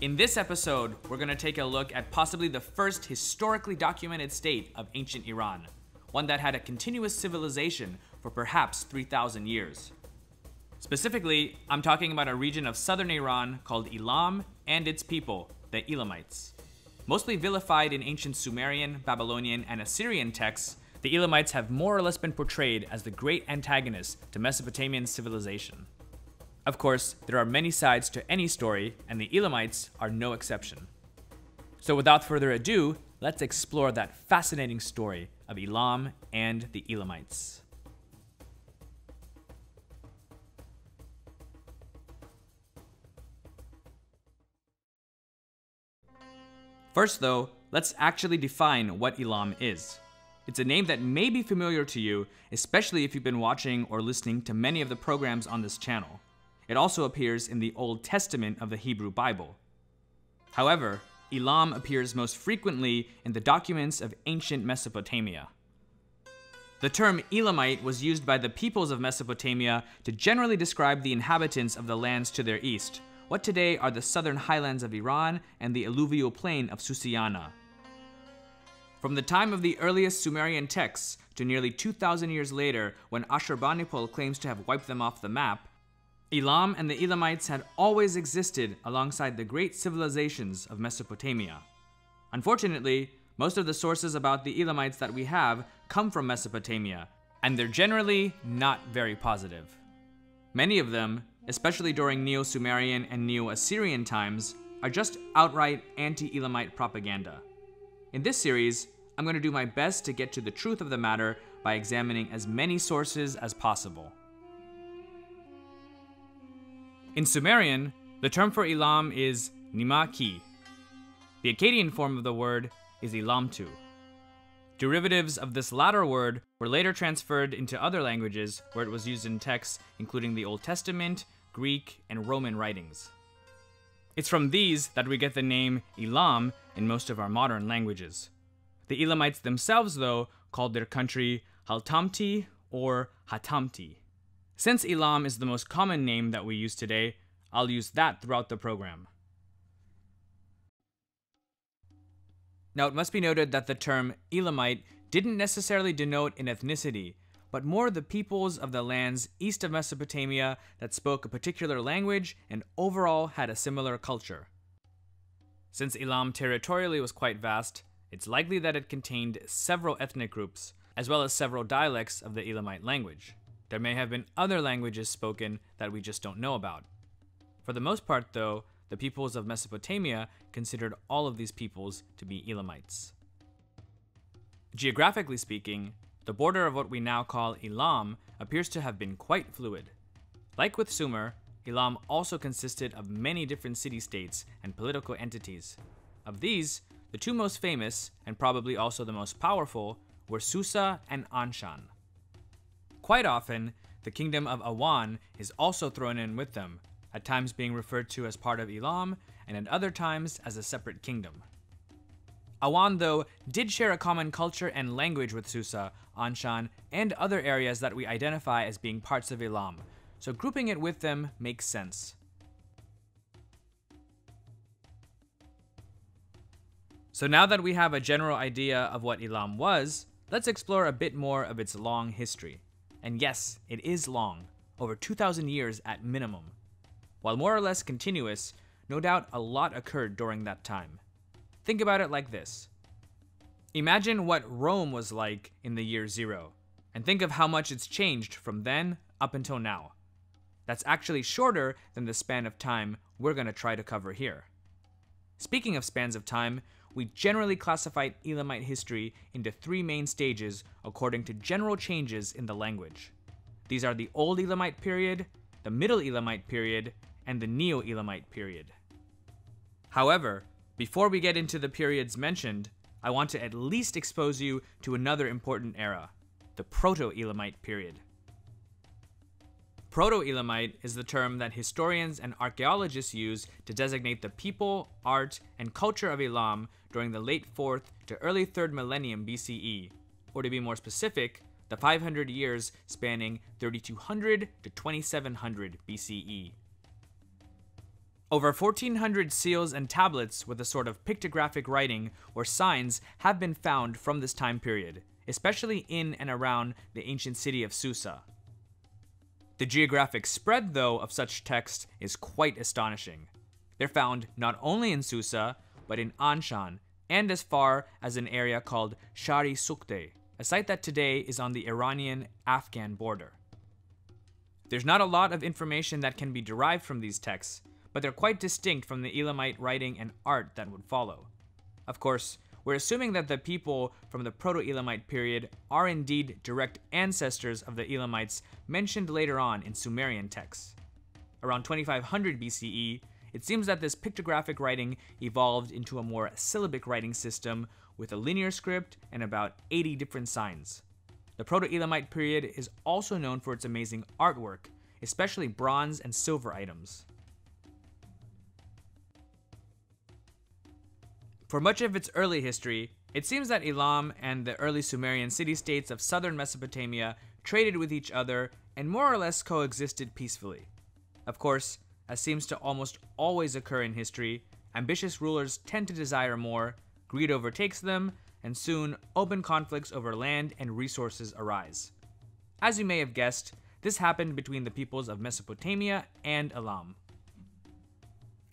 In this episode, we're going to take a look at possibly the first historically documented state of ancient Iran, one that had a continuous civilization for perhaps 3,000 years. Specifically, I'm talking about a region of southern Iran called Elam and its people, the Elamites. Mostly vilified in ancient Sumerian, Babylonian, and Assyrian texts, the Elamites have more or less been portrayed as the great antagonists to Mesopotamian civilization. Of course, there are many sides to any story, and the Elamites are no exception. So without further ado, let's explore that fascinating story of Elam and the Elamites. First though, let's actually define what Elam is. It's a name that may be familiar to you, especially if you've been watching or listening to many of the programs on this channel. It also appears in the Old Testament of the Hebrew Bible. However, Elam appears most frequently in the documents of ancient Mesopotamia. The term Elamite was used by the peoples of Mesopotamia to generally describe the inhabitants of the lands to their east, what today are the southern highlands of Iran and the alluvial plain of Susiana. From the time of the earliest Sumerian texts to nearly 2,000 years later, when Ashurbanipal claims to have wiped them off the map, Elam and the Elamites had always existed alongside the great civilizations of Mesopotamia. Unfortunately, most of the sources about the Elamites that we have come from Mesopotamia, and they're generally not very positive. Many of them, especially during Neo-Sumerian and Neo-Assyrian times, are just outright anti-Elamite propaganda. In this series, I'm going to do my best to get to the truth of the matter by examining as many sources as possible. In Sumerian, the term for Elam is Nima-ki. The Akkadian form of the word is Elamtu. Derivatives of this latter word were later transferred into other languages where it was used in texts including the Old Testament, Greek, and Roman writings. It's from these that we get the name Elam in most of our modern languages. The Elamites themselves, though, called their country Haltamti or Hatamti. Since Elam is the most common name that we use today, I'll use that throughout the program. Now, it must be noted that the term Elamite didn't necessarily denote an ethnicity, but more the peoples of the lands east of Mesopotamia that spoke a particular language and overall had a similar culture. Since Elam territorially was quite vast, it's likely that it contained several ethnic groups, as well as several dialects of the Elamite language. There may have been other languages spoken that we just don't know about. For the most part, though, the peoples of Mesopotamia considered all of these peoples to be Elamites. Geographically speaking, the border of what we now call Elam appears to have been quite fluid. Like with Sumer, Elam also consisted of many different city-states and political entities. Of these, the two most famous, and probably also the most powerful, were Susa and Anshan. Quite often, the kingdom of Awan is also thrown in with them, at times being referred to as part of Elam, and at other times as a separate kingdom. Awan, though, did share a common culture and language with Susa, Anshan, and other areas that we identify as being parts of Elam, so grouping it with them makes sense. So now that we have a general idea of what Elam was, let's explore a bit more of its long history. And yes, it is long, over 2,000 years at minimum. While more or less continuous, no doubt a lot occurred during that time. Think about it like this. Imagine what Rome was like in the year 0, and think of how much it's changed from then up until now. That's actually shorter than the span of time we're going to try to cover here. Speaking of spans of time, we generally classified Elamite history into three main stages according to general changes in the language. These are the Old Elamite period, the Middle Elamite period, and the Neo-Elamite period. However, before we get into the periods mentioned, I want to at least expose you to another important era, the proto-Elamite period. Proto-Elamite is the term that historians and archaeologists use to designate the people, art, and culture of Elam during the late 4th to early 3rd millennium BCE, or to be more specific, the 500 years spanning 3200 to 2700 BCE. Over 1,400 seals and tablets with a sort of pictographic writing or signs have been found from this time period, especially in and around the ancient city of Susa. The geographic spread, though, of such text is quite astonishing. They're found not only in Susa, but in Anshan, and as far as an area called Shari Sukte, a site that today is on the Iranian-Afghan border. There's not a lot of information that can be derived from these texts, but they're quite distinct from the Elamite writing and art that would follow. Of course, we're assuming that the people from the proto-Elamite period are indeed direct ancestors of the Elamites mentioned later on in Sumerian texts. Around 2500 BCE, it seems that this pictographic writing evolved into a more syllabic writing system with a linear script and about 80 different signs. The proto-Elamite period is also known for its amazing artwork, especially bronze and silver items. For much of its early history, it seems that Elam and the early Sumerian city-states of southern Mesopotamia traded with each other and more or less coexisted peacefully. Of course, as seems to almost always occur in history, ambitious rulers tend to desire more, greed overtakes them, and soon open conflicts over land and resources arise. As you may have guessed, this happened between the peoples of Mesopotamia and Elam.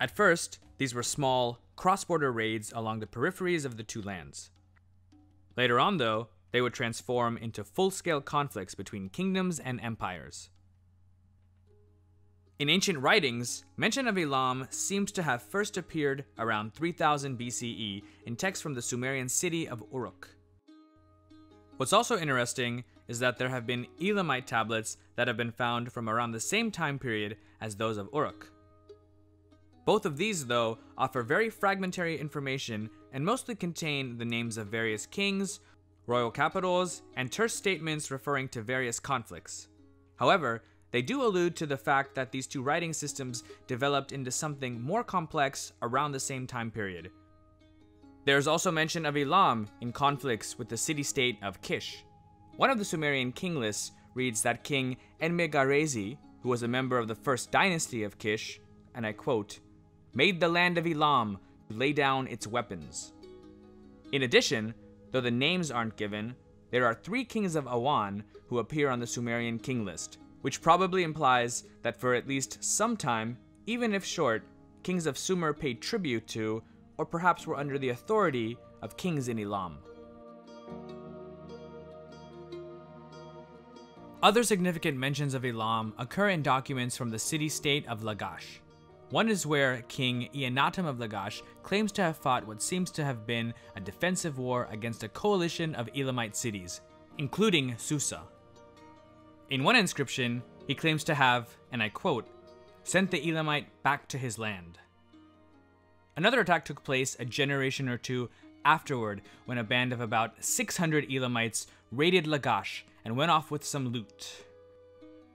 At first, these were small, cross-border raids along the peripheries of the two lands. Later on, though, they would transform into full-scale conflicts between kingdoms and empires. In ancient writings, mention of Elam seems to have first appeared around 3000 BCE in texts from the Sumerian city of Uruk. What's also interesting is that there have been Elamite tablets that have been found from around the same time period as those of Uruk. Both of these, though, offer very fragmentary information and mostly contain the names of various kings, royal capitals, and terse statements referring to various conflicts. However, they do allude to the fact that these two writing systems developed into something more complex around the same time period. There's also mention of Elam in conflicts with the city-state of Kish. One of the Sumerian king lists reads that King Enmegarezi, who was a member of the first dynasty of Kish, and I quote, made the land of Elam lay down its weapons. In addition, though the names aren't given, there are 3 kings of Awan who appear on the Sumerian king list, which probably implies that for at least some time, even if short, kings of Sumer paid tribute to, or perhaps were under the authority of kings in Elam. Other significant mentions of Elam occur in documents from the city-state of Lagash. One is where King Eannatum of Lagash claims to have fought what seems to have been a defensive war against a coalition of Elamite cities, including Susa. In one inscription, he claims to have, and I quote, sent the Elamite back to his land. Another attack took place a generation or two afterward when a band of about 600 Elamites raided Lagash and went off with some loot.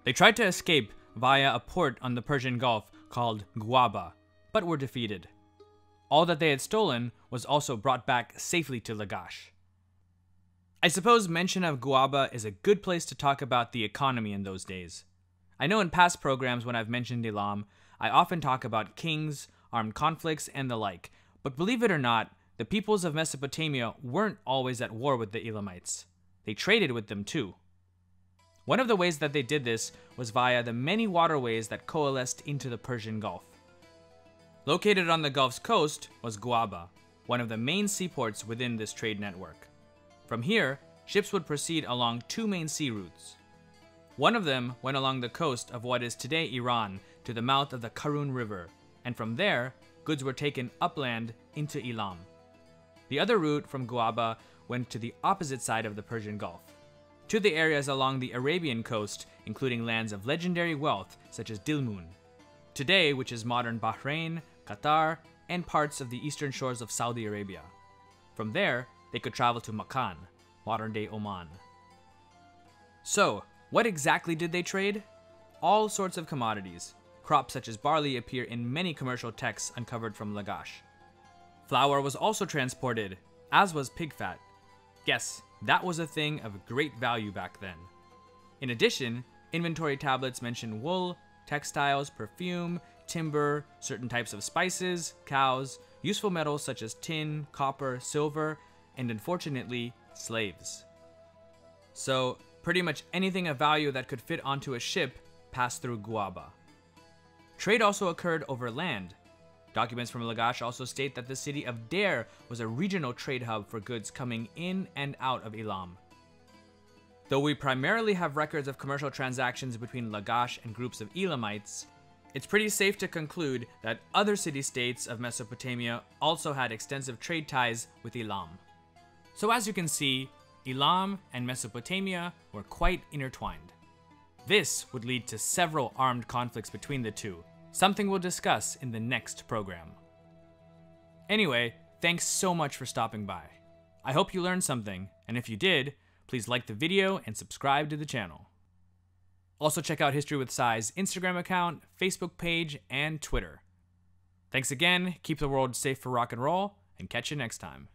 They tried to escape via a port on the Persian Gulf called Guaba, but were defeated. All that they had stolen was also brought back safely to Lagash. I suppose mention of Guaba is a good place to talk about the economy in those days. I know in past programs when I've mentioned Elam, I often talk about kings, armed conflicts, and the like, but believe it or not, the peoples of Mesopotamia weren't always at war with the Elamites. They traded with them too. One of the ways that they did this was via the many waterways that coalesced into the Persian Gulf. Located on the Gulf's coast was Guaba, one of the main seaports within this trade network. From here, ships would proceed along 2 main sea routes. One of them went along the coast of what is today Iran to the mouth of the Karun River, and from there, goods were taken upland into Elam. The other route from Guaba went to the opposite side of the Persian Gulf, to the areas along the Arabian coast, including lands of legendary wealth such as Dilmun, today which is modern Bahrain, Qatar, and parts of the eastern shores of Saudi Arabia. From there, they could travel to Makan, modern-day Oman. So, what exactly did they trade? All sorts of commodities. Crops such as barley appear in many commercial texts uncovered from Lagash. Flour was also transported, as was pig fat. Yes, that was a thing of great value back then. In addition, inventory tablets mention wool, textiles, perfume, timber, certain types of spices, cows, useful metals such as tin, copper, silver, and unfortunately, slaves. So, pretty much anything of value that could fit onto a ship passed through Guaba. Trade also occurred over land. Documents from Lagash also state that the city of Deir was a regional trade hub for goods coming in and out of Elam. Though we primarily have records of commercial transactions between Lagash and groups of Elamites, it's pretty safe to conclude that other city-states of Mesopotamia also had extensive trade ties with Elam. So as you can see, Elam and Mesopotamia were quite intertwined. This would lead to several armed conflicts between the two, something we'll discuss in the next program. Anyway, thanks so much for stopping by. I hope you learned something, and if you did, please like the video and subscribe to the channel. Also check out History with Sai's Instagram account, Facebook page, and Twitter. Thanks again, keep the world safe for rock and roll, and catch you next time.